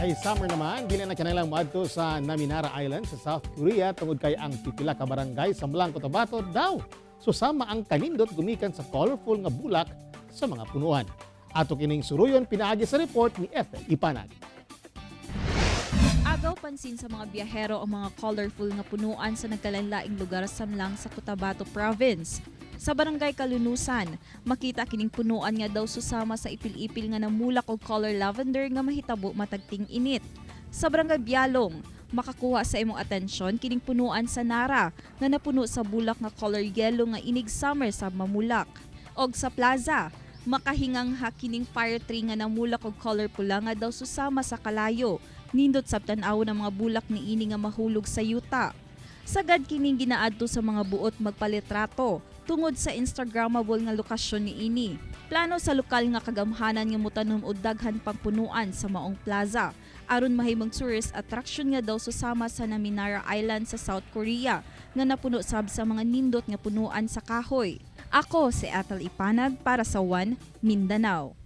Ay summer naman, dili na kanilang maadto sa Naminara Island sa South Korea tungod kay ang pipila ka barangay sa Mlang Cotabato daw. Susama ang kanindot gumikan sa colorful nga bulak sa mga punuan. Ato kining suruyon pinaagi sa report ni Ethel Ipanag. Agaw pansin sa mga biyahero ang mga colorful nga punuan sa nagkalain-laing lugar sa Mlang sa Cotabato Province. Sa barangay Kalunusan, makita kining punuan nga daw susama sa ipil-ipil nga namulak og color lavender nga mahitabo matagting init. Sa barangay Bialong, makakuha sa imong atensyon kining punuan sa Nara nga napuno sa bulak nga color yellow nga inig summer sa mamulak. Og sa Plaza, makahingang kining fire tree nga namulak og color pula nga daw susama sa Kalayo. Nindot sa tan-aw ng mga bulak ni ini nga mahulog sa yuta. Sagad kining ginaadto sa mga buot magpalitrato tungod sa instagrammable nga lokasyon ni ini. Plano sa lokal nga kagamhanan nga motanom og daghan pang punuan sa maong plaza aron mahimong tourist attraction nga daw susama sa Naminara Island sa South Korea nga napuno sab sa mga nindot nga punuan sa kahoy. Ako si Ethel Ipanag para sa One Mindanao.